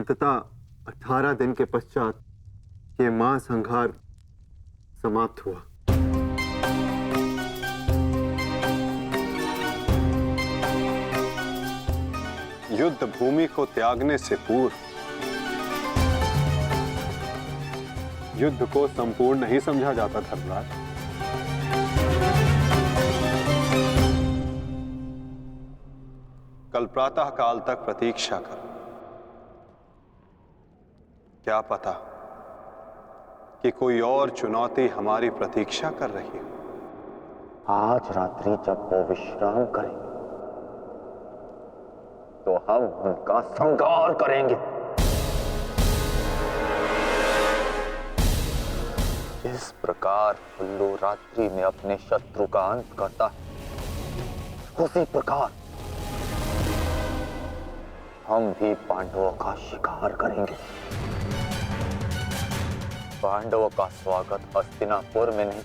अंततः 18 दिन के पश्चात ये महासंहार समाप्त हुआ। युद्ध भूमि को त्यागने से पूर्व युद्ध को संपूर्ण नहीं समझा जाता धर्मराज। कल प्रातः काल तक प्रतीक्षा कर। क्या पता कि कोई और चुनौती हमारी प्रतीक्षा कर रही हो। आज रात्रि जब वो विश्राम करेंगे तो हम उनका संहार करेंगे। जिस प्रकार उल्लू रात्रि में अपने शत्रु का अंत करता है, उसी प्रकार हम भी पांडवों का शिकार करेंगे। पांडवों का स्वागत हस्तिनापुर में नहीं,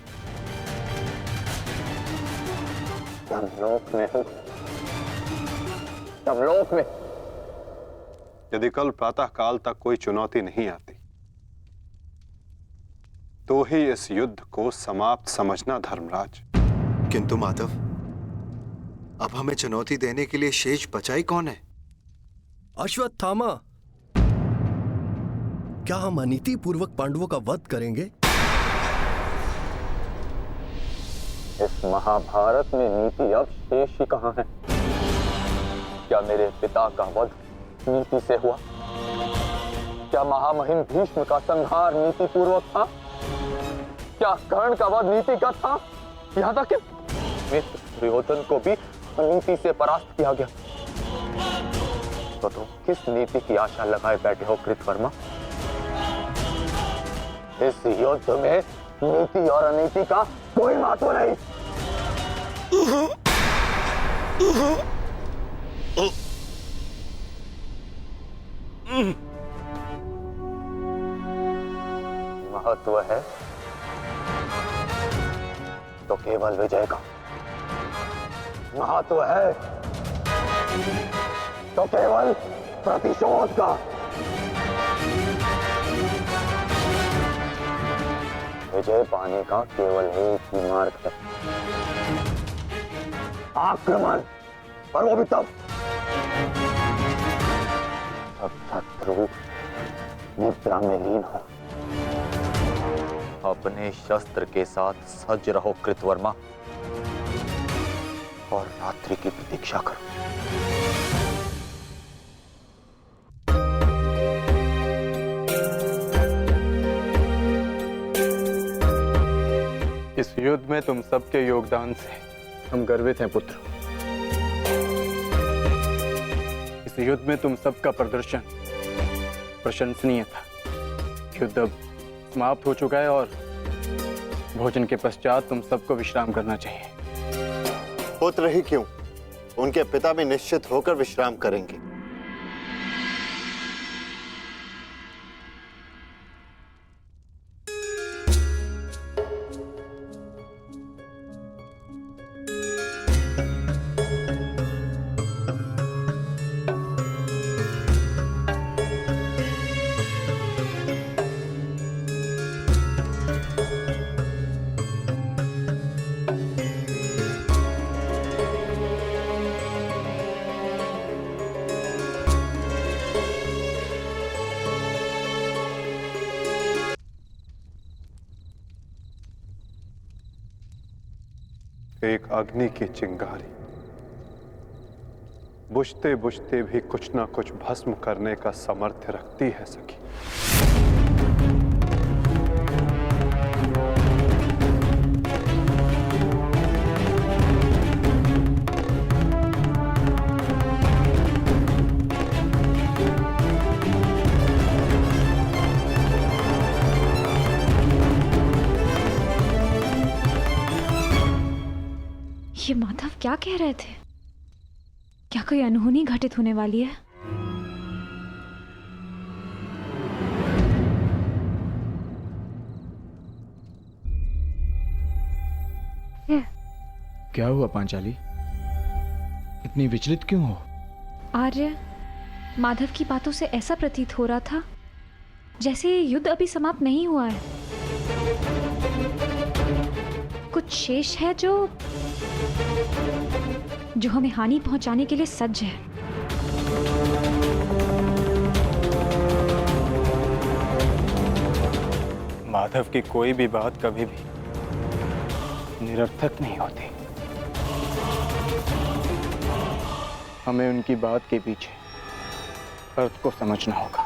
यमलोक में होगा। यमलोक में। यदि कल प्रातः काल तक कोई चुनौती नहीं आती तो ही इस युद्ध को समाप्त समझना धर्मराज। किंतु माधव, अब हमें चुनौती देने के लिए शेष बचा ही कौन है? अश्वत्थामा। क्या हम अनीति पूर्वक पांडवों का वध करेंगे? इस महाभारत में नीति अब शेष ही कहां है? क्या मेरे पिता का वध नीति से हुआ? क्या महामहिम भीष्म का संहार नीति पूर्वक था? क्या कर्ण का वध नीति का था? यहाँ तक कि मित्र दुर्योधन को भी अनीति से परास्त किया गया। तो तुम किस नीति की आशा लगाए बैठे हो कृतवर्मा? इस युद्ध में नीति और अनीति का कोई महत्व नहीं। महत्व है तो केवल विजय का। महत्व है तो केवल प्रतिशोध का। विजय पाने का केवल एक ही मार्ग है, आक्रमण। और वो भी तब जब शत्रु निद्रा में लीन हो। अपने शस्त्र के साथ सज्ज रहो कृतवर्मा, और रात्रि की प्रतीक्षा करो। इस युद्ध में तुम सबके योगदान से हम गर्वित हैं पुत्र। इस युद्ध में तुम सबका प्रदर्शन प्रशंसनीय था। युद्ध अब समाप्त हो चुका है और भोजन के पश्चात तुम सबको विश्राम करना चाहिए। पुत्र ही क्यों, उनके पिता भी निश्चित होकर विश्राम करेंगे। एक अग्नि की चिंगारी बुझते बुझते भी कुछ ना कुछ भस्म करने का सामर्थ्य रखती है सखी। ये माधव क्या कह रहे थे? क्या कोई अनहोनी घटित होने वाली है? क्या हुआ पांचाली? इतनी विचलित क्यों हो? आर्य, माधव की बातों से ऐसा प्रतीत हो रहा था जैसे ये युद्ध अभी समाप्त नहीं हुआ है। कुछ शेष है जो हमें हानि पहुंचाने के लिए सज्ज है। माधव की कोई भी बात कभी भी निरर्थक नहीं होती। हमें उनकी बात के पीछे अर्थ को समझना होगा।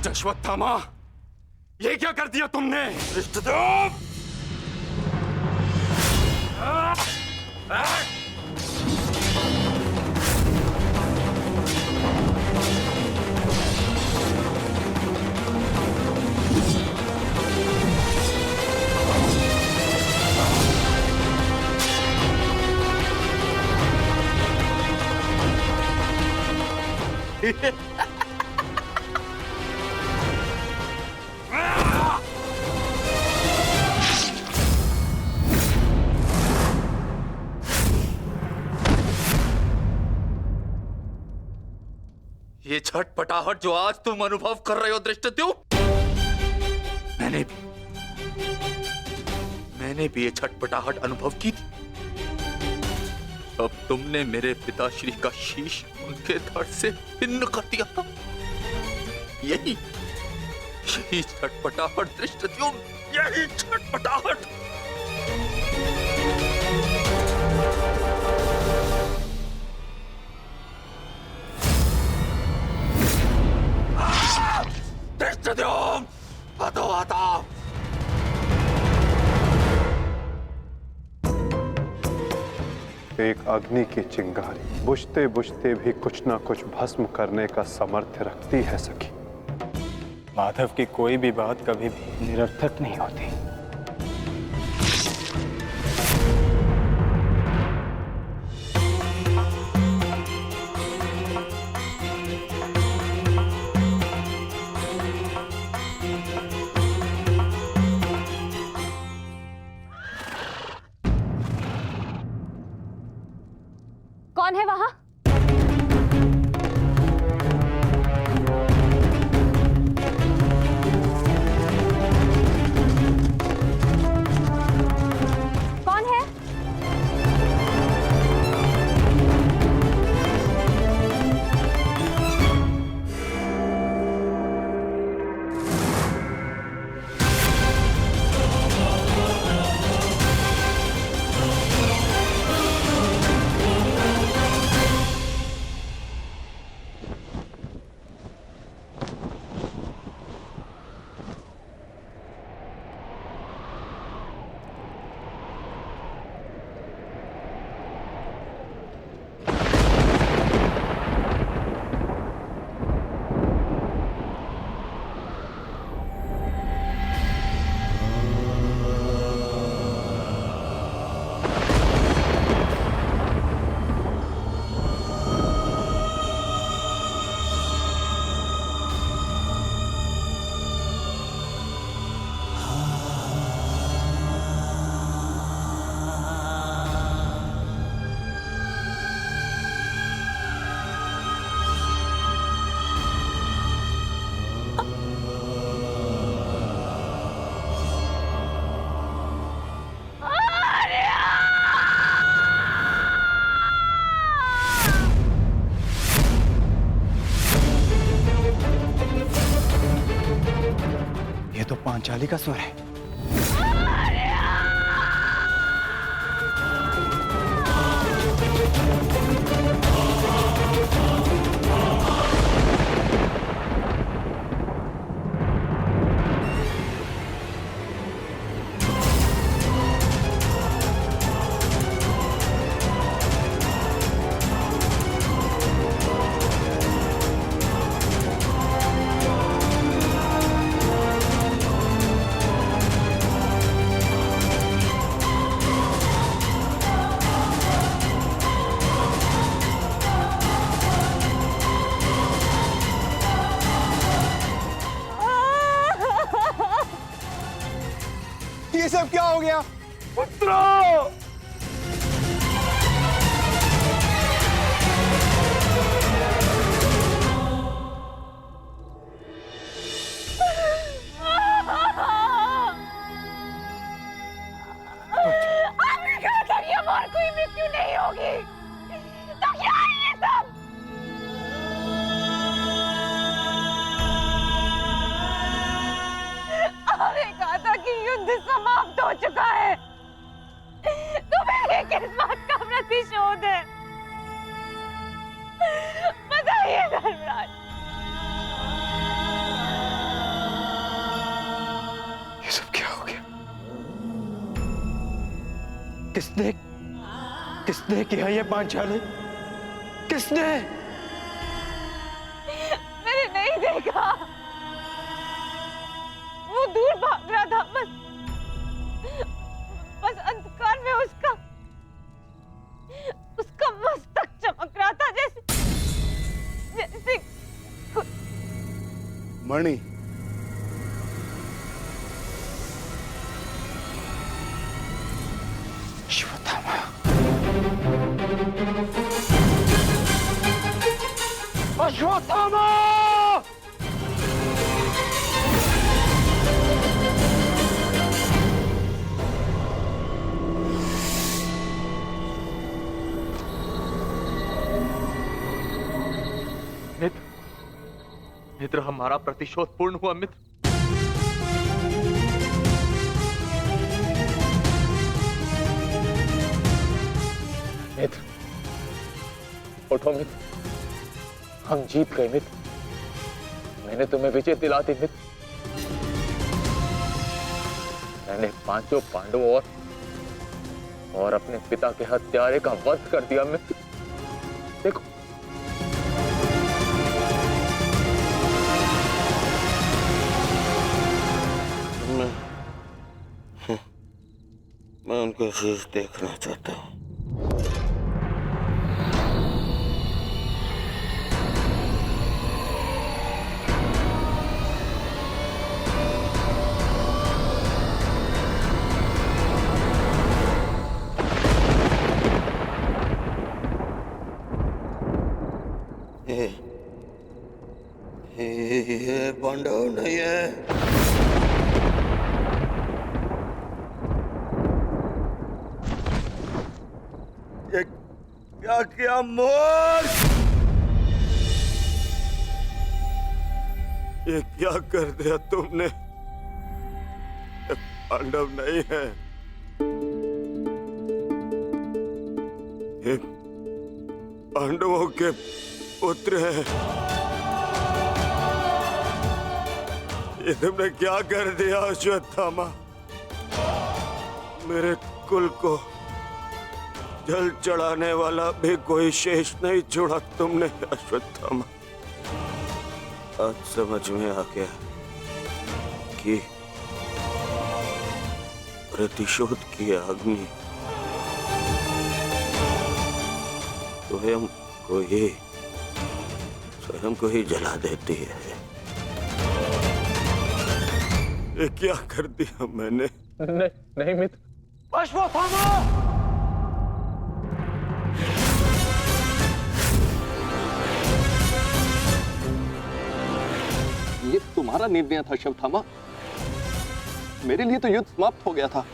अश्वत्थामा, ये क्या कर दिया तुमने? धृष्टद्युम्न! ये छटपटाहट जो आज तुम अनुभव कर रहे हो धृष्टद्युम्न, मैंने भी ये छटपटाहट अनुभव की थी। अब तुमने मेरे पिताश्री का शीश उनके धड़ से भिन्न कर दिया था। यही छटपटाहट धृष्टद्युम्न, यही छटपटाहट। धृष्टद्युम्न, हटो हटो। एक अग्नि की चिंगारी बुझते बुझते भी कुछ ना कुछ भस्म करने का सामर्थ्य रखती है सखी। माधव की कोई भी बात कभी भी निरर्थक नहीं होती। कौन है वहां? कौन है? तो पांचाली का स्वर है। ये सब क्या हो गया? आपने कहा था कि हमारी कोई मृत्यु नहीं होगी, तो क्या है ये सब? आपने कहा था कि युद्ध समाप्त हो चुका है, तो मेरे किस बात का प्रतिशोध है? बताइए धर्मराज। ये सब क्या हो गया? किसने किया ये पांचाली? किसने? मैंने नहीं देखा, वो दूर भाग रहा था, बस अंधकार में उसका मस्तक चमक रहा था, जैसे मणि, अश्वत्थामा। अश्वत्थामा! मित्र, हमारा प्रतिशोध पूर्ण हुआ मित्र। मित्र, उठो मित्र, हम जीत गए मित्र। मैंने तुम्हें विजय दिला दी मित्र। मैंने पांचों पांडवों और अपने पिता के हत्यारे का वध कर दिया मित्र। देखो, मैं उनका शीश देखना चाहता हूँ। ये पांडव नहीं है। ये क्या किया मूर्ख? ये क्या कर दिया तुमने? ये पांडव नहीं है, ये पांडवों के पुत्र हैं। ये तुमने क्या कर दिया अश्वत्थामा? मेरे कुल को जल चढ़ाने वाला भी कोई शेष नहीं छोड़ा तुमने अश्वत्थामा। आज समझ में आ गया कि प्रतिशोध की अग्नि स्वयं को ही जला देती है। ये क्या कर दिया मैंने? नहीं मित्र। अश्वत्थामा! ये तुम्हारा निर्णय था अश्वत्थामा। मेरे लिए तो युद्ध समाप्त हो गया था।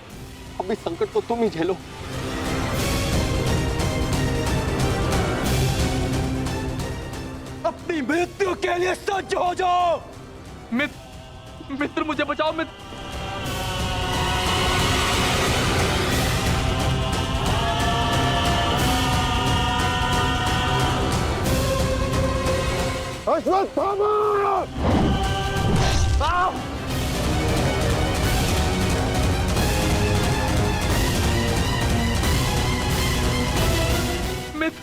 अब इस संकट को तुम ही झेलो। अपनी मृत्यु के लिए सज्ज हो जाओ। मित्र मुझे बचाओ मित्र। अश्वत्थामा! मित्र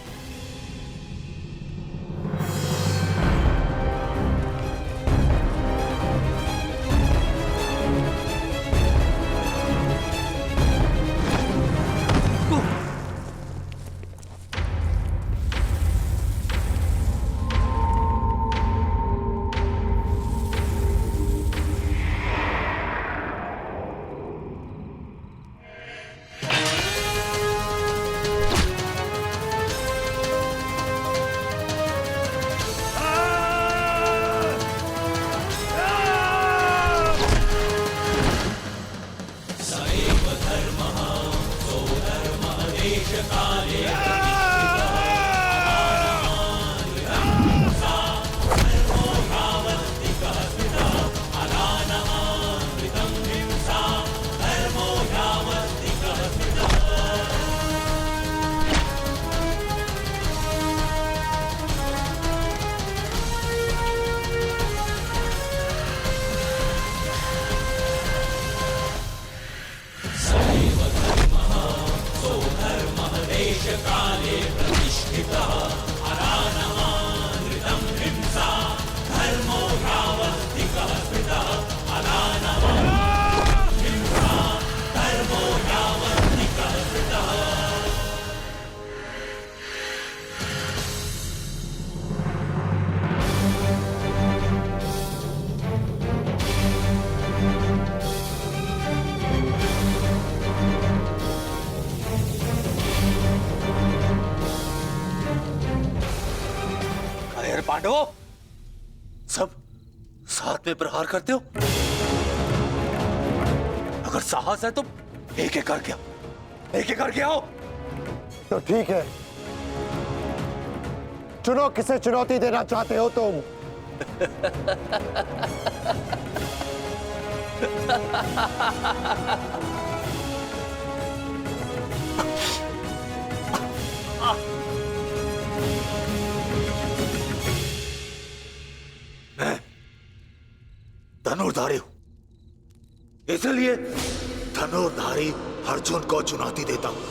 पांडवों, सब साथ में प्रहार करते हो? अगर साहस है तो एक एक करके आओ। तो ठीक है, चुनो किसे चुनौती देना चाहते हो तुम। मैं धनुर्धारी हूं, इसलिए धनुर्धारी अर्जुन को चुनौती देता हूं।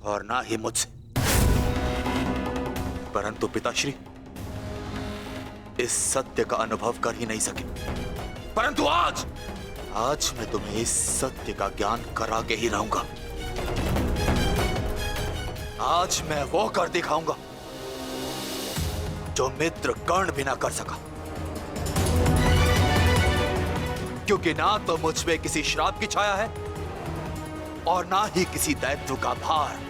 और ना ही मुझसे, परंतु पिताश्री इस सत्य का अनुभव कर ही नहीं सके। परंतु आज मैं तुम्हें इस सत्य का ज्ञान करा के ही रहूंगा। आज मैं वो कर दिखाऊंगा जो मित्र कर्ण भी ना कर सका, क्योंकि ना तो मुझ पे किसी श्राप की छाया है और ना ही किसी दैत्य का भार।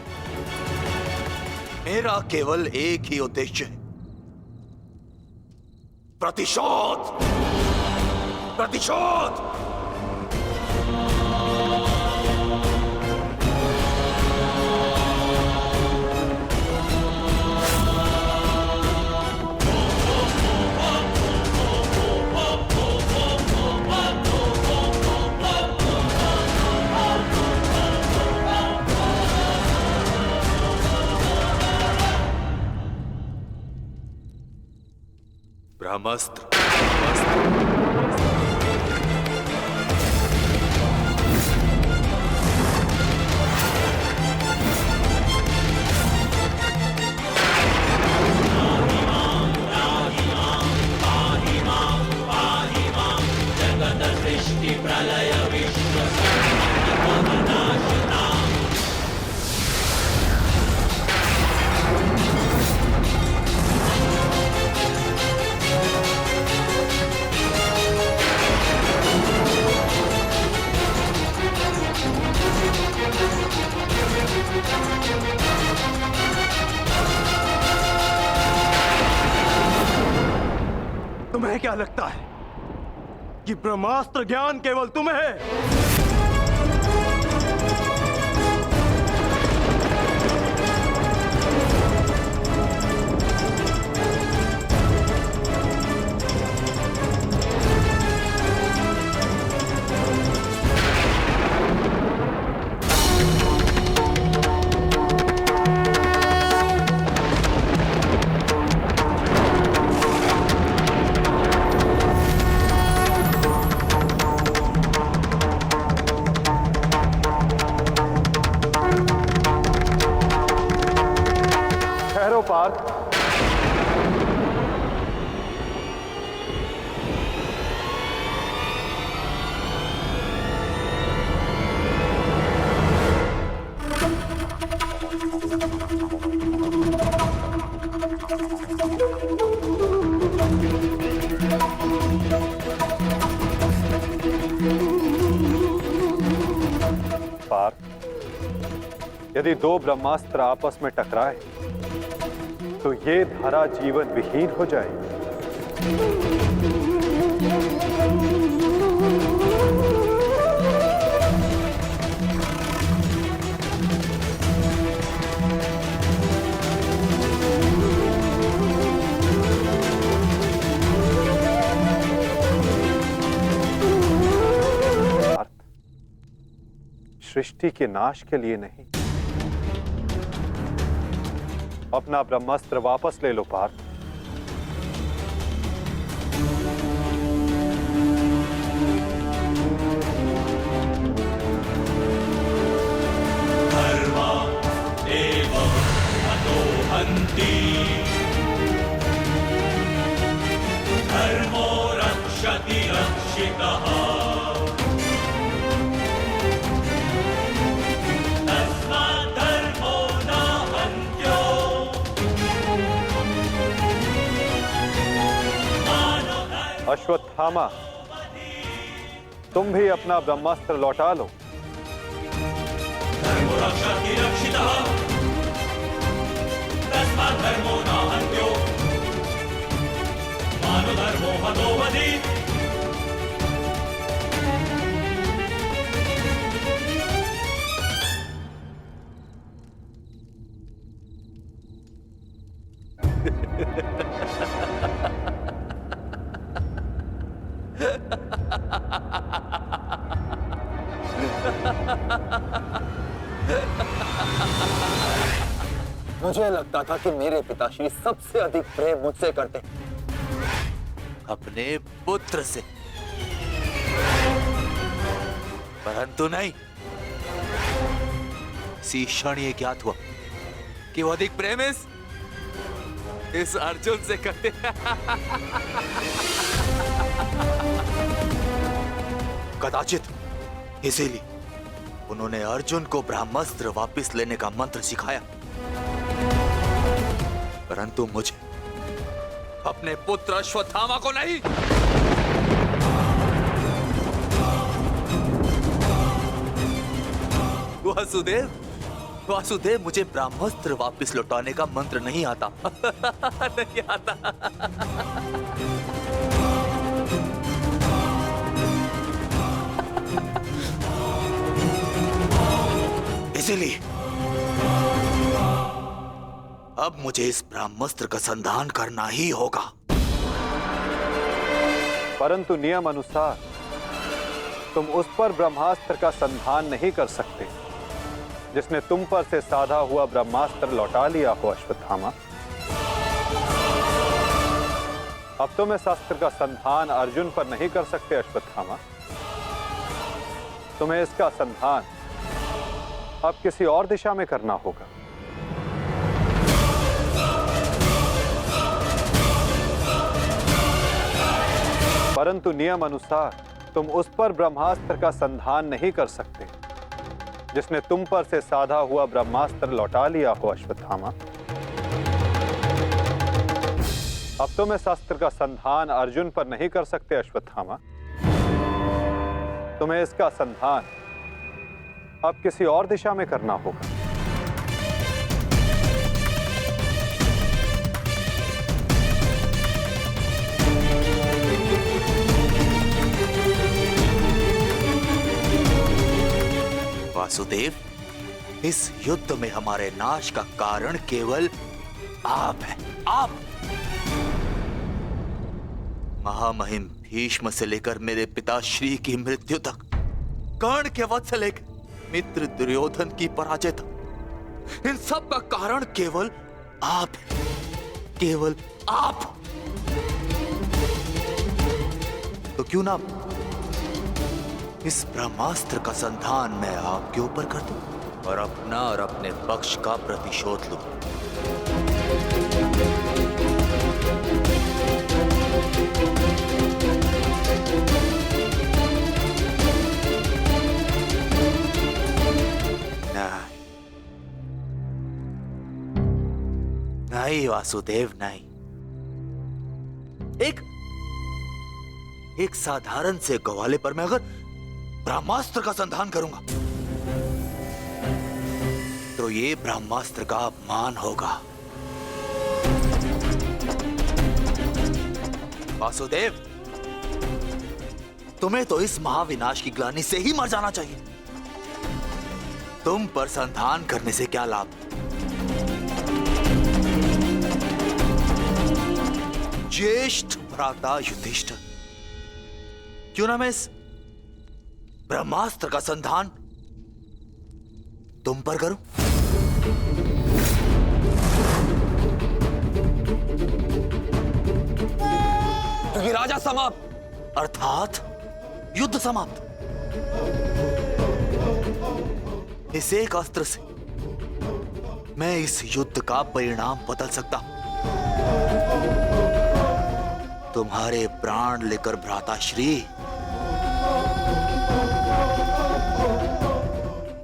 मेरा केवल एक ही उद्देश्य है, प्रतिशोध। प्रतिशोध। ब्रह्मास्त्र। तुम्हें क्या लगता है कि ब्रह्मास्त्र ज्ञान केवल तुम्हें है? ठहरो पार्थ। पार्थ, यदि दो ब्रह्मास्त्र आपस में टकराए तो ये धारा जीवन विहीन हो जाएगी। सृष्टि के नाश के लिए नहीं, अपना ब्रह्मास्त्र वापस ले लो पार्थ। धर्मा एव अतो हन्ति, धर्मो रक्षति रक्षितः। अश्वत्थामा, तुम भी अपना ब्रह्मास्त्र लौटा लो। धर्मो रक्षति रक्षितः, तस्मात् धर्मो न हन्त्यो, मानो धर्मो हतो वधि। मुझे लगता था कि मेरे पिताश्री सबसे अधिक प्रेम मुझसे करते, अपने पुत्र से, परंतु नहीं। इसी क्षण ये ज्ञात हुआ कि वो अधिक प्रेम इस अर्जुन से करते। कदाचित इसीलिए उन्होंने अर्जुन को ब्रह्मास्त्र वापस लेने का मंत्र सिखाया, परंतु मुझे, अपने पुत्र अश्वत्थामा को नहीं। वासुदेव, मुझे ब्रह्मास्त्र वापस लौटाने का मंत्र नहीं आता। नहीं आता। इसीलिए अब मुझे इस ब्रह्मास्त्र का संधान करना ही होगा। परंतु नियम अनुसार तुम उस पर ब्रह्मास्त्र का संधान नहीं कर सकते जिसने तुम पर से साधा हुआ ब्रह्मास्त्र लौटा लिया हो अश्वत्थामा। अब तुम इस अस्त्र का संधान अर्जुन पर नहीं कर सकते अश्वत्थामा। तुम्हें इसका संधान अब किसी और दिशा में करना होगा। परंतु नियम अनुसार तुम उस पर ब्रह्मास्त्र का संधान नहीं कर सकते जिसने तुम पर से साधा हुआ ब्रह्मास्त्र लौटा लिया हो अश्वत्थामा। अब तुम इस अस्त्र का संधान अर्जुन पर नहीं कर सकते अश्वत्थामा। तुम्हें इसका संधान अब किसी और दिशा में करना होगा। वासुदेव, इस युद्ध में हमारे नाश का कारण केवल आप हैं, आप। महामहिम भीष्म से लेकर मेरे पिताश्री की मृत्यु तक, कर्ण के वध से लेकर मित्र दुर्योधन की पराजय तक, इन सब का कारण केवल आप हैं, केवल आप। तो क्यों ना इस ब्रह्मास्त्र का संधान मैं आपके ऊपर कर दूं और अपना और अपने पक्ष का प्रतिशोध लूं। नहीं वासुदेव, नहीं। एक साधारण से ग्वाले पर मैं अगर ब्रह्मास्त्र का संधान करूंगा तो ये ब्रह्मास्त्र का अपमान होगा। वासुदेव, तुम्हें तो इस महाविनाश की ग्लानि से ही मर जाना चाहिए। तुम पर संधान करने से क्या लाभ? ज्येष्ठ भ्राता युधिष्ठिर, क्यों ना मैं इस ब्रह्मास्त्र का संधान तुम पर करूं? क्योंकि राजा समाप्त, अर्थात युद्ध समाप्त। इस एक अस्त्र से मैं इस युद्ध का परिणाम बदल सकता हूं। तुम्हारे प्राण लेकर भ्राताश्री,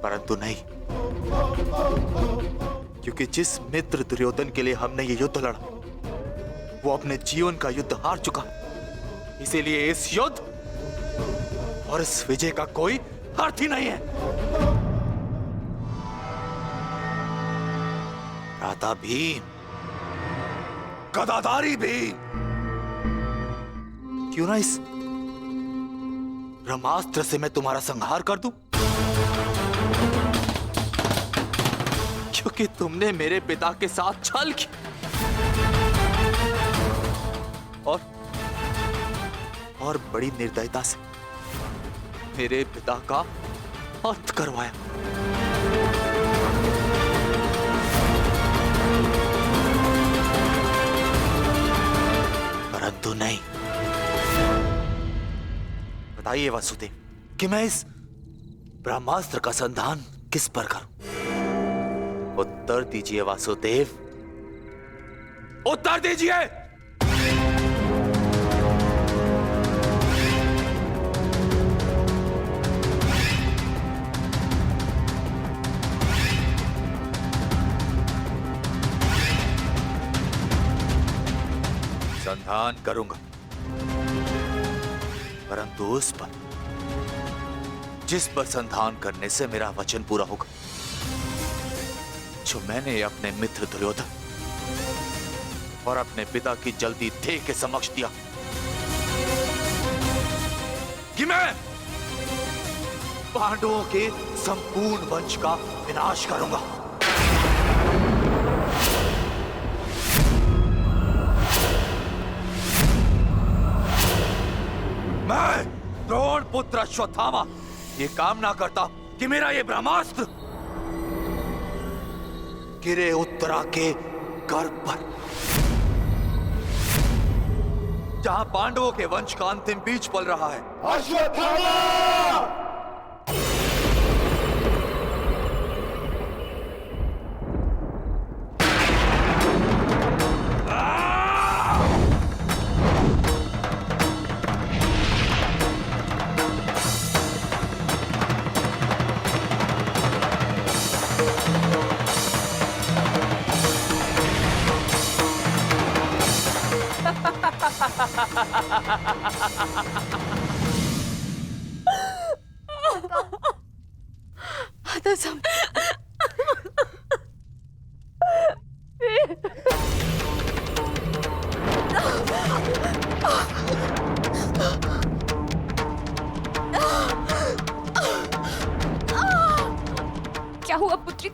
परंतु नहीं, क्योंकि जिस मित्र दुर्योधन के लिए हमने ये युद्ध लड़ा वो अपने जीवन का युद्ध हार चुका है। इसीलिए इस युद्ध और इस विजय का कोई अर्थ ही नहीं है। भ्राता भीम, गदाधारी भीम, क्यों ना इस ब्रह्मास्त्र से मैं तुम्हारा संहार कर दूं? क्योंकि तुमने मेरे पिता के साथ छल किया और बड़ी निर्दयता से मेरे पिता का अंत करवाया। परंतु नहीं। बताइए वासुदेव कि मैं इस ब्रह्मास्त्र का संधान किस पर करूं? उत्तर दीजिए वासुदेव, उत्तर दीजिए। संधान करूंगा, परंतु उस पर जिस पर संधान करने से मेरा वचन पूरा होगा, जो मैंने अपने मित्र दुर्योधन और अपने पिता की जल्दी देह के समक्ष दिया कि मैं पांडवों के संपूर्ण वंश का विनाश करूंगा। मैं द्रोण पुत्र अश्वत्थामा ये कामना करता कि मेरा ये ब्रह्मास्त्र गिरे उत्तरा के गर्भ पर, जहां पांडवों के वंश का अंतिम बीज पल रहा है। अश्वत्थामा!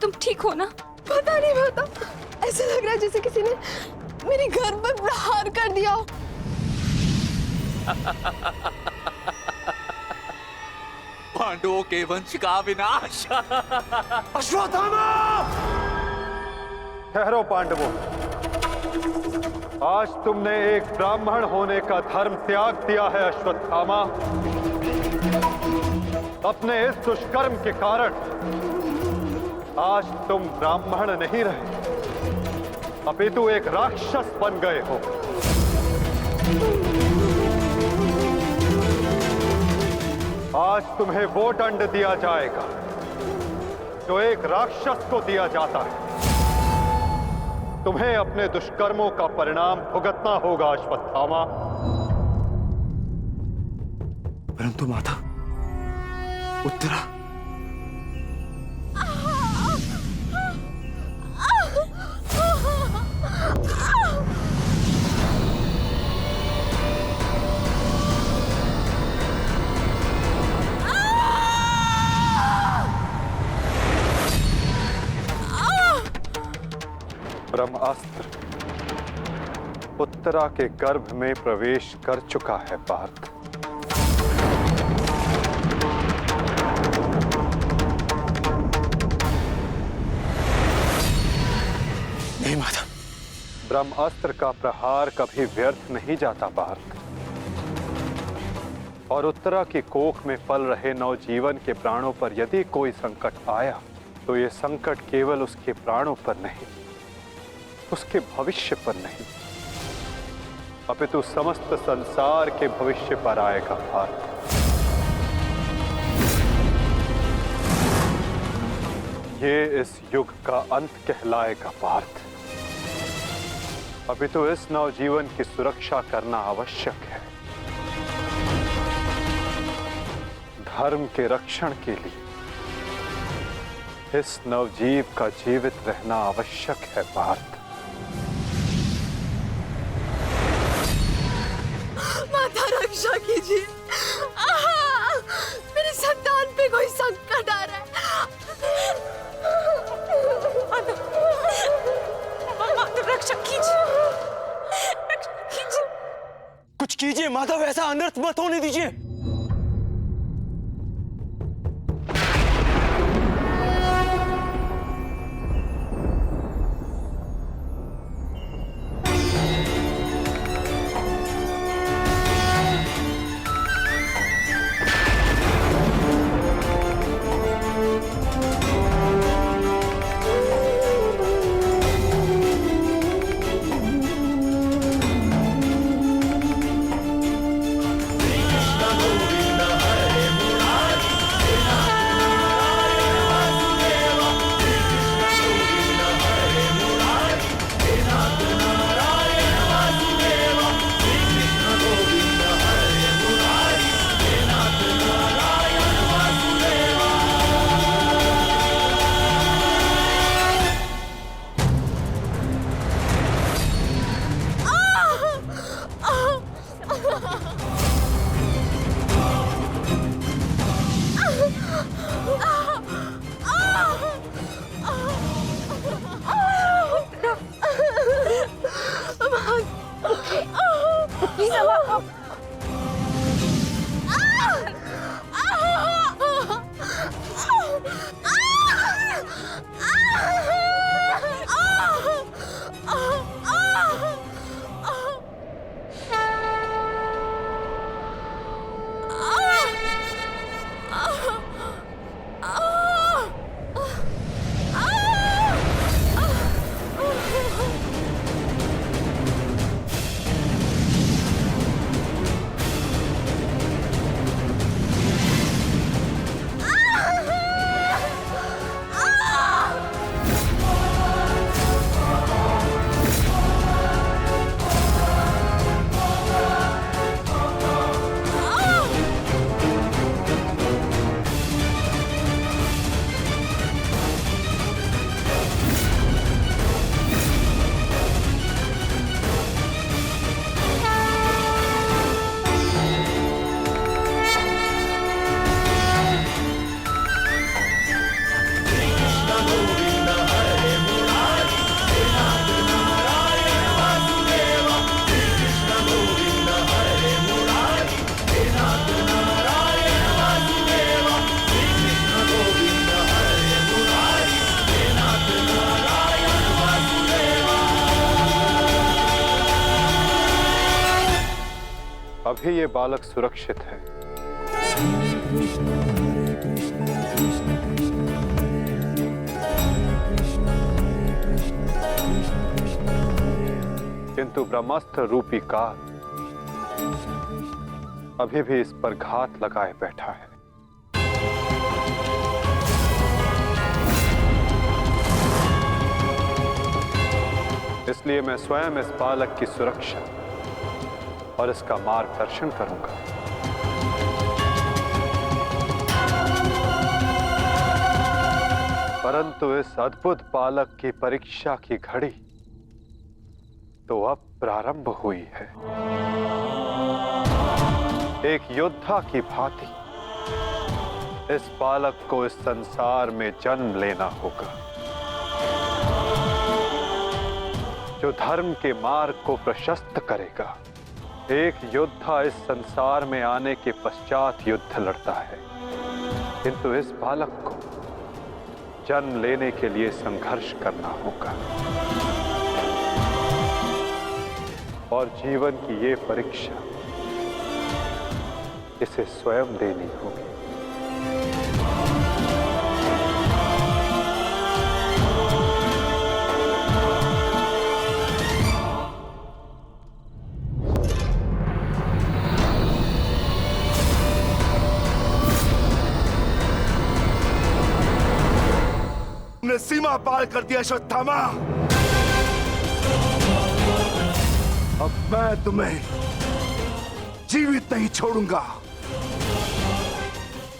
तुम ठीक हो ना? पता नहीं माता, ऐसा लग रहा है जैसे किसी ने मेरी घर पर प्रहार कर दिया। पांडवों के वंश का विनाश। अश्वत्थामा! ठहरो पांडवों, आज तुमने एक ब्राह्मण होने का धर्म त्याग दिया है अश्वत्थामा। अपने इस दुष्कर्म के कारण आज तुम ब्राह्मण नहीं रहे, अपितु एक राक्षस बन गए हो। आज तुम्हें वो दंड दिया जाएगा जो एक राक्षस को दिया जाता है। तुम्हें अपने दुष्कर्मों का परिणाम भुगतना होगा अश्वत्थामा। परंतु माता, उत्तरा ब्रह्मास्त्र उत्तरा के गर्भ में प्रवेश कर चुका है पार्थ। नहीं माता, ब्रह्मास्त्र का प्रहार कभी व्यर्थ नहीं जाता पार्थ। और उत्तरा की कोख में पल रहे नवजीवन के प्राणों पर यदि कोई संकट आया तो ये संकट केवल उसके प्राणों पर नहीं, उसके भविष्य पर नहीं, अपितु समस्त संसार के भविष्य पर आएगा पार्थ। ये इस युग का अंत कहलाएगा पार्थ। अपितु इस नवजीवन की सुरक्षा करना आवश्यक है। धर्म के रक्षण के लिए इस नवजीव का जीवित रहना आवश्यक है पार्थ। माता रक्षा कीजिए, मेरी संतान पे कोई संकट आ रहा है। माता रक्षा कीजिए, रक्षा कीजिए। कुछ कीजिए माधव, ऐसा अनर्थ मत होने दीजिए। अभी ये बालक सुरक्षित है। किंतु ब्रह्मास्त्र रूपी काल अभी भी इस पर घात लगाए बैठा है। इसलिए मैं स्वयं इस बालक की सुरक्षा और इसका मार्गदर्शन करूंगा। परंतु इस अद्भुत बालक की परीक्षा की घड़ी तो अब प्रारंभ हुई है। एक योद्धा की भांति इस बालक को इस संसार में जन्म लेना होगा, जो धर्म के मार्ग को प्रशस्त करेगा। एक योद्धा इस संसार में आने के पश्चात युद्ध लड़ता है, किंतु इस बालक को जन्म लेने के लिए संघर्ष करना होगा और जीवन की ये परीक्षा इसे स्वयं देनी होगी। तुमने सीमा पार कर दिया अश्वत्थामा। अब मैं तुम्हें जीवित नहीं छोड़ूंगा।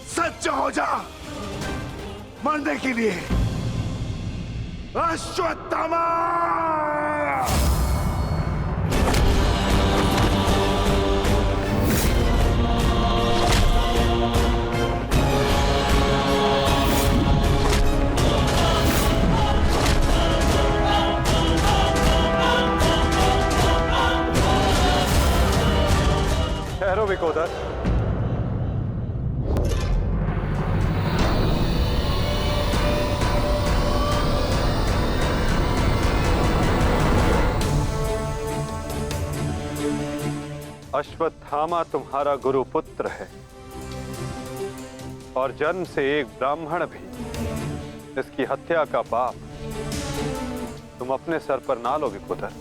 सच हो जा मरने के लिए अश्वत्थामा। ठहरो विकोदर। अश्वत्थामा तुम्हारा गुरु पुत्र है और जन्म से एक ब्राह्मण भी। इसकी हत्या का पाप तुम अपने सर पर ना लो विकोदर।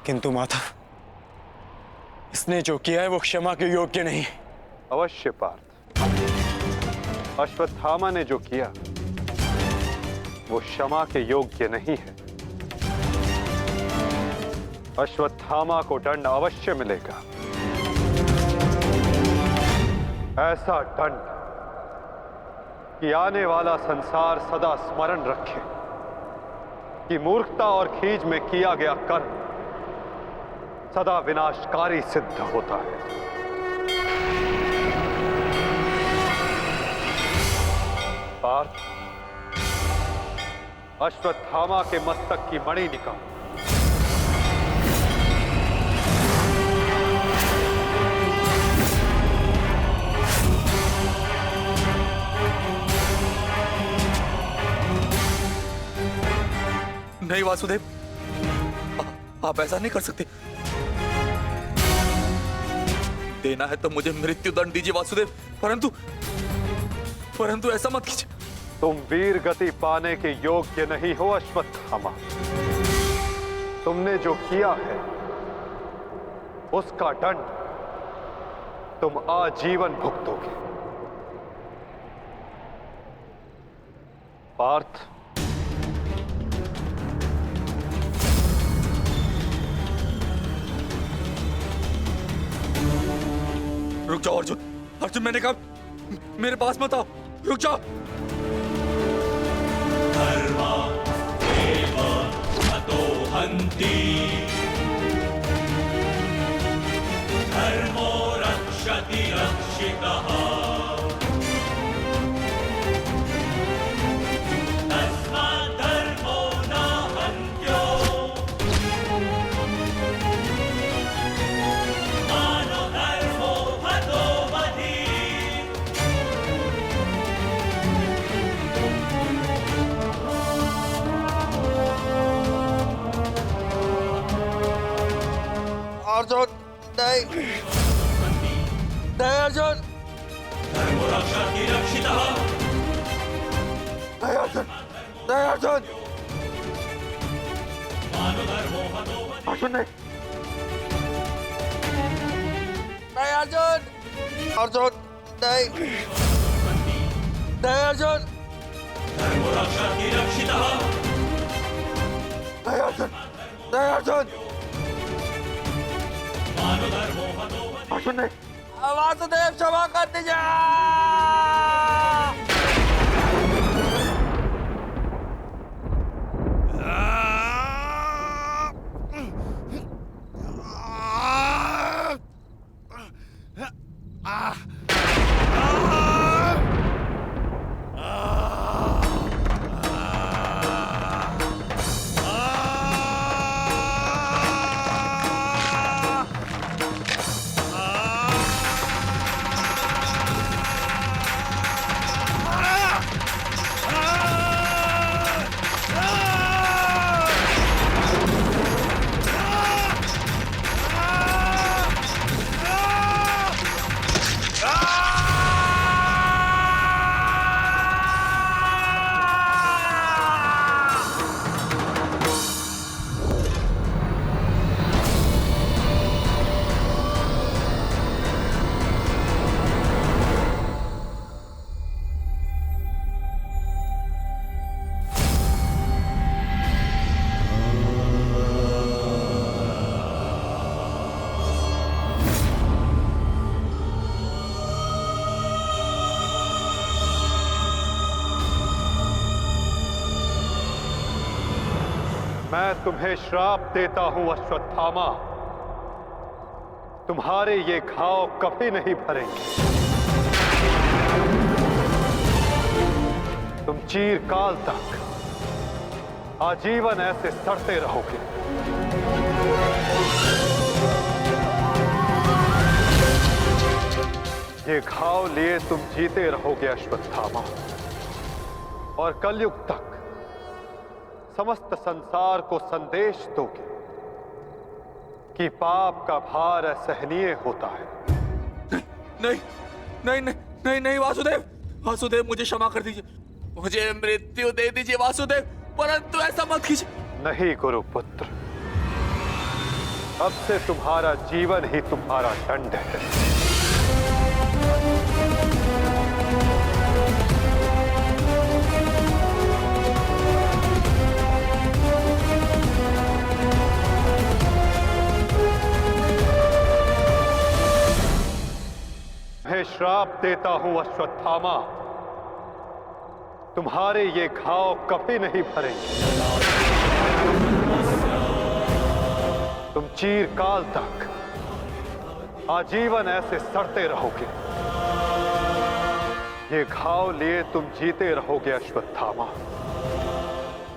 किंतु माधव, इसने जो किया है वो क्षमा के योग्य नहीं। अवश्य पार्थ, अश्वत्थामा ने जो किया वो क्षमा के योग्य नहीं है। अश्वत्थामा को दंड अवश्य मिलेगा, ऐसा दंड कि आने वाला संसार सदा स्मरण रखे कि मूर्खता और खीज में किया गया कर्म सदा विनाशकारी सिद्ध होता है। पार्थ, अश्वत्थामा के मस्तक की मणि निकाल। नहीं वासुदेव, आप ऐसा नहीं कर सकते। देना है तो मुझे मृत्यु दंड दीजिए वासुदेव, परंतु ऐसा मत कीजिए। तुम वीर गति पाने के योग्य नहीं हो अश्वत्थामा। तुमने जो किया है उसका दंड तुम आजीवन भुगतोगे। पार्थ, रुक जाओ अर्जुन। अर्जुन, मैंने कहा मेरे पास मत आओ, रुक जाओ। धर्मो रक्षति रक्षितः। तस्मात् धर्मो न हन्त्यो। मानो धर्मो हतो वधि। नहीं नहीं अर्जुन, धर्मरक्षति रक्षितः। नहीं अर्जुन, नहीं अर्जुन, मानुधर्मो हतो वने। अर्जुन नहीं, नहीं अर्जुन, अर्जुन नहीं नहीं अर्जुन, धर्मरक्षति रक्षितः। नहीं अर्जुन, नहीं अर्जुन, मानुधर्मो हतो वने। अर्जुन नहीं, वासुदेव क्षमा कर दीजिए। मैं तुम्हें श्राप देता हूं अश्वत्थामा, तुम्हारे ये घाव कभी नहीं भरेंगे। तुम चीरकाल तक आजीवन ऐसे सड़ते रहोगे। ये घाव लिए तुम जीते रहोगे अश्वत्थामा, और कलयुग तक समस्त संसार को संदेश दोगे कि पाप का भार असहनीय होता है। नहीं नहीं नहीं नहीं नहीं वासुदेव, वासुदेव मुझे क्षमा कर दीजिए, मुझे मृत्यु दे दीजिए वासुदेव, परंतु ऐसा मत कीजिए। नहीं गुरुपुत्र, अब से तुम्हारा जीवन ही तुम्हारा दंड है। मैं श्राप देता हूं अश्वत्थामा, तुम्हारे ये घाव कभी नहीं भरेंगे। तुम चीरकाल तक आजीवन ऐसे सड़ते रहोगे। ये घाव लिए तुम जीते रहोगे अश्वत्थामा,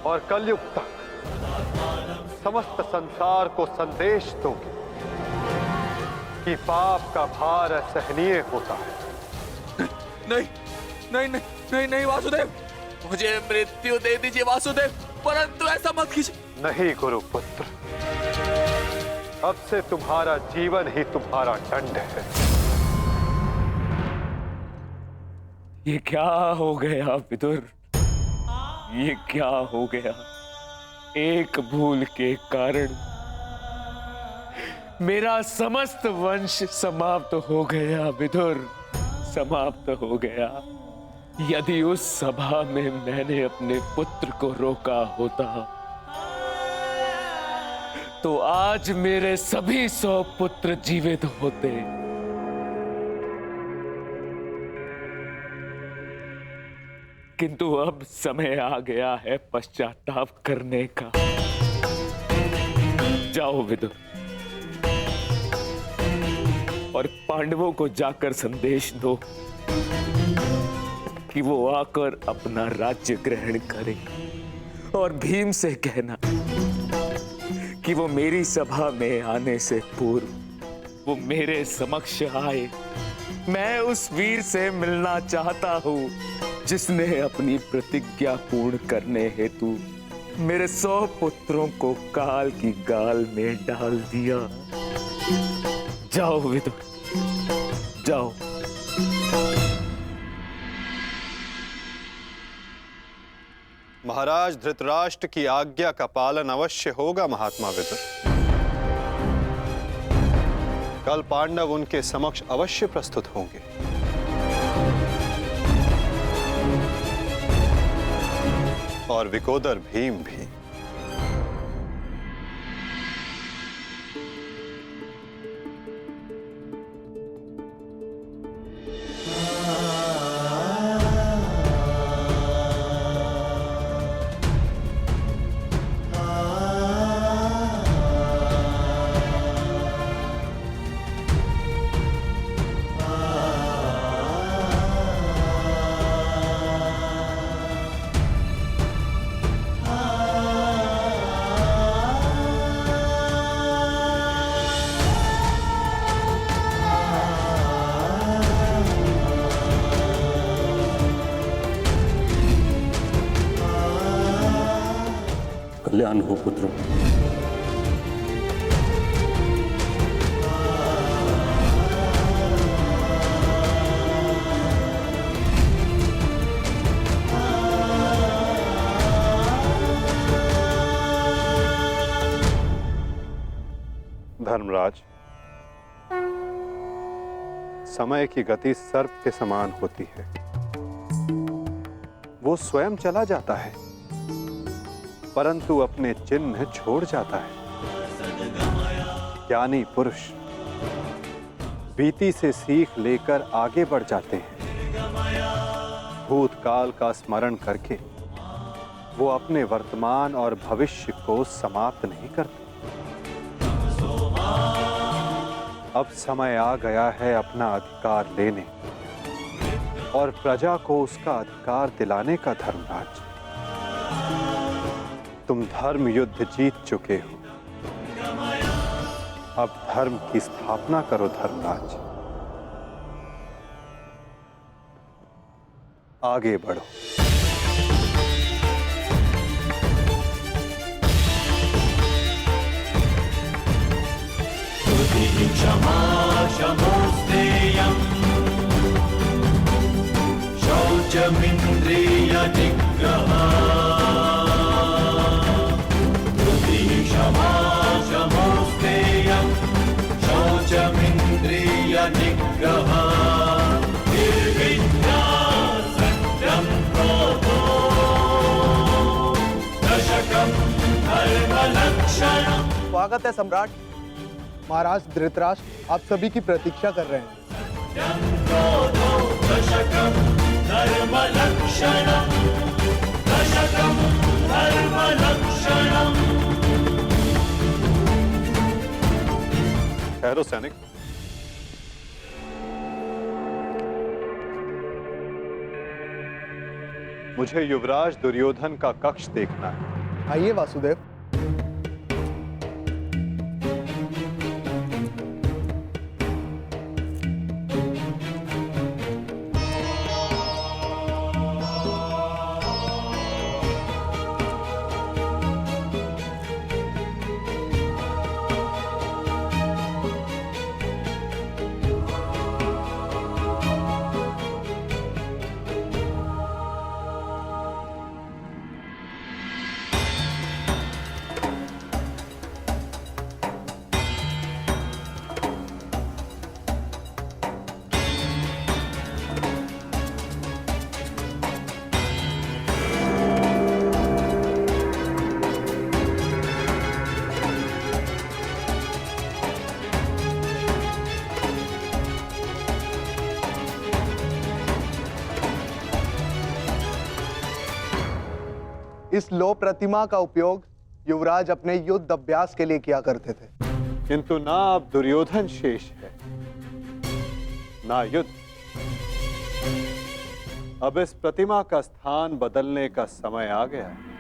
और कलयुग तक समस्त संसार को संदेश दोगे कि पाप का भार असहनीय होता है। नहीं नहीं नहीं नहीं नहीं वासुदेव, मुझे मृत्यु दे दीजिए वासुदेव, परंतु ऐसा मत कीजिए। नहीं गुरुपुत्र, अब से तुम्हारा जीवन ही तुम्हारा दंड है। ये क्या हो गया विदुर, ये क्या हो गया? एक भूल के कारण मेरा समस्त वंश समाप्त हो गया विदुर, समाप्त हो गया। यदि उस सभा में मैंने अपने पुत्र को रोका होता तो आज मेरे सभी 100 पुत्र जीवित होते। किंतु अब समय आ गया है पश्चाताप करने का। जाओ विदुर, और पांडवों को जाकर संदेश दो कि वो आकर अपना राज्य ग्रहण करें, और भीम से कहना कि वो मेरी सभा में आने से पूर्व वो मेरे समक्ष आए। मैं उस वीर से मिलना चाहता हूँ जिसने अपनी प्रतिज्ञा पूर्ण करने हेतु मेरे 100 पुत्रों को काल की गाल में डाल दिया। जाओ विदुर, जाओ। महाराज धृतराष्ट्र की आज्ञा का पालन अवश्य होगा महात्मा विदुर। कल पांडव उनके समक्ष अवश्य प्रस्तुत होंगे। और विकोदर भीम भी। कल्याण हो पुत्रों। धर्मराज, समय की गति सर्प के समान होती है। वो स्वयं चला जाता है परंतु अपने चिन्ह छोड़ जाता है। ज्ञानी पुरुष बीती से सीख लेकर आगे बढ़ जाते हैं। भूतकाल का स्मरण करके वो अपने वर्तमान और भविष्य को समाप्त नहीं करते। अब समय आ गया है अपना अधिकार लेने और प्रजा को उसका अधिकार दिलाने का। धर्मराज, तुम धर्म युद्ध जीत चुके हो, अब धर्म की स्थापना करो। धर्मराज, आगे बढ़ो। क्षमा शमोस्तेयम् शौचमिन्द्रिय निग्रहः क्षमा शमोस्तेयम् शौचमिन्द्रिय निग्रहः निर्विद्या सत्यं क्रोधो दशकं धर्मलक्षणम्। स्वागत है सम्राट। महाराज धृतराष्ट्र आप सभी की प्रतीक्षा कर रहे हैं। दशकं धर्मलक्षणम् दशकं धर्मलक्षणम्। ठहरो सैनिक। मुझे युवराज दुर्योधन का कक्ष देखना है। आइए वासुदेव। इस लौह प्रतिमा का उपयोग युवराज अपने युद्ध अभ्यास के लिए किया करते थे। किंतु ना अब दुर्योधन शेष है, ना युद्ध। अब इस प्रतिमा का स्थान बदलने का समय आ गया है।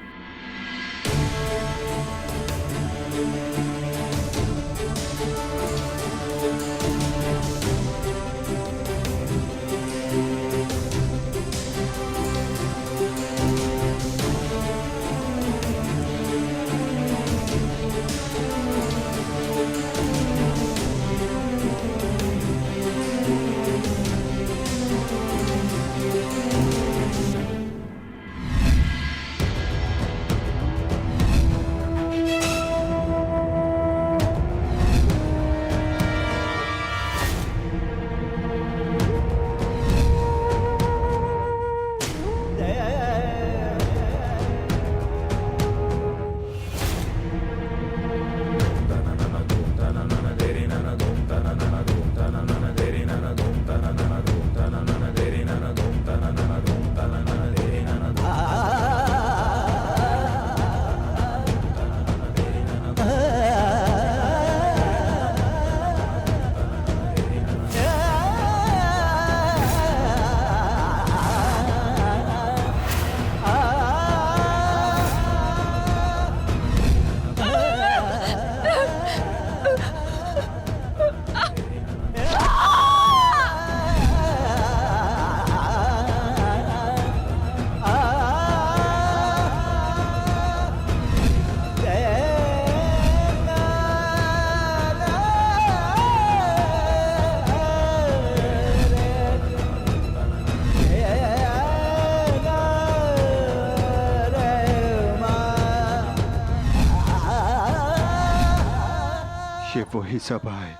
वही सभा है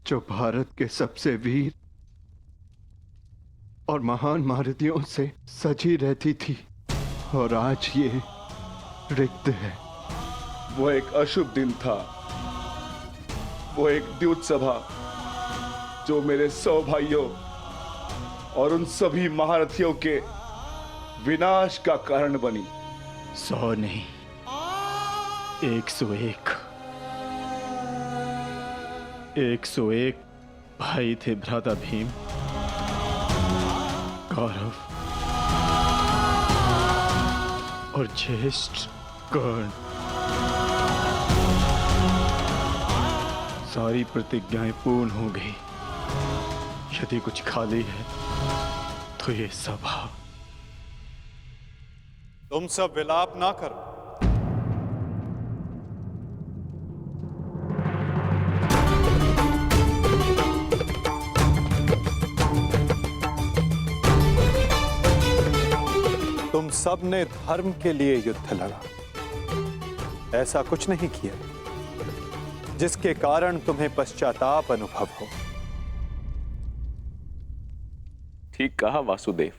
जो भारत के सबसे वीर और महान महारथियों से सजी रहती थी, और आज ये रिक्त है। वो एक अशुभ दिन था, वो एक द्यूत सभा जो मेरे 100 भाइयों और उन सभी महारथियों के विनाश का कारण बनी। 100 नहीं, 101 भाई थे भ्राता भीम, कौरव और ज्येष्ठ कर्ण। सारी प्रतिज्ञाएं पूर्ण हो गई। यदि कुछ खाली है तो ये सभा। तुम सब विलाप ना करो। तुम सब ने धर्म के लिए युद्ध लड़ा, ऐसा कुछ नहीं किया जिसके कारण तुम्हें पश्चाताप अनुभव हो। ठीक कहा वासुदेव।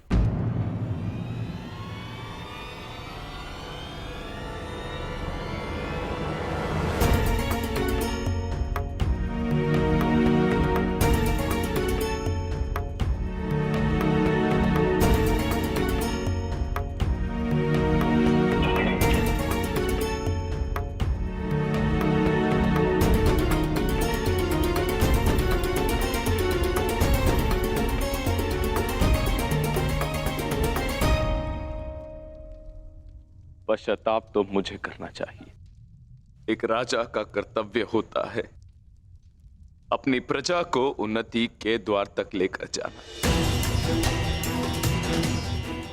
पश्चाताप तो मुझे करना चाहिए। एक राजा का कर्तव्य होता है अपनी प्रजा को उन्नति के द्वार तक लेकर जाना,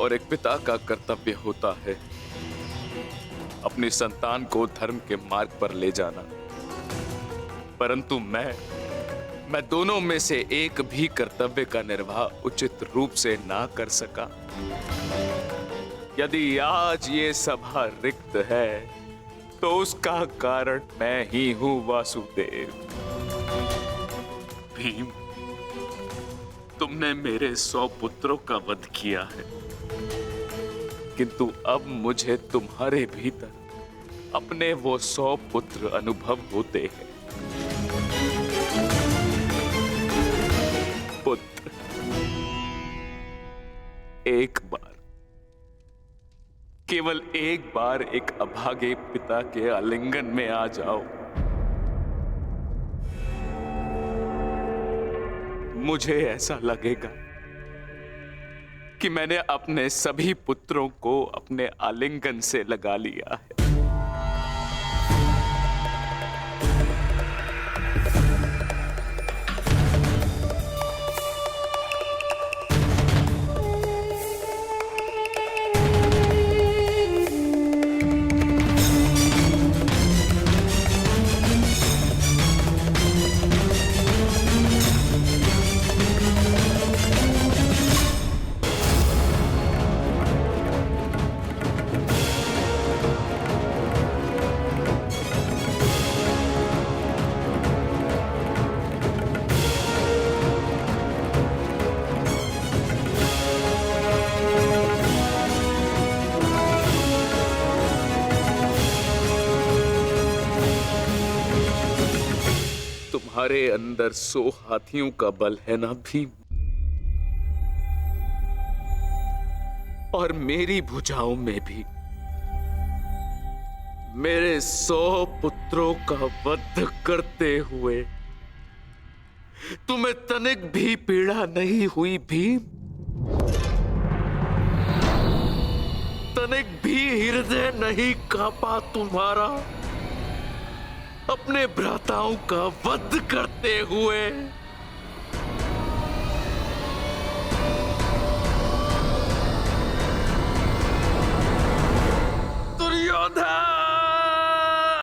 और एक पिता का कर्तव्य होता है अपनी संतान को धर्म के मार्ग पर ले जाना। परंतु मैं दोनों में से एक भी कर्तव्य का निर्वाह उचित रूप से ना कर सका। यदि आज ये सभा रिक्त है तो उसका कारण मैं ही हूं वासुदेव। भीम, तुमने मेरे 100 पुत्रों का वध किया है, किंतु अब मुझे तुम्हारे भीतर अपने वो 100 पुत्र अनुभव होते हैं। पुत्र, एक बार, केवल एक बार एक अभागे पिता के आलिंगन में आ जाओ। मुझे ऐसा लगेगा कि मैंने अपने सभी पुत्रों को अपने आलिंगन से लगा लिया है। तुम्हारे अंदर 100 हाथियों का बल है ना भीम, और मेरी भुजाओं में भी मेरे 100 पुत्रों का वध करते हुए तुम्हें तनिक भी पीड़ा नहीं हुई भीम? तनिक भी हृदय नहीं कांपा तुम्हारा अपने भ्राताओं का वध करते हुए?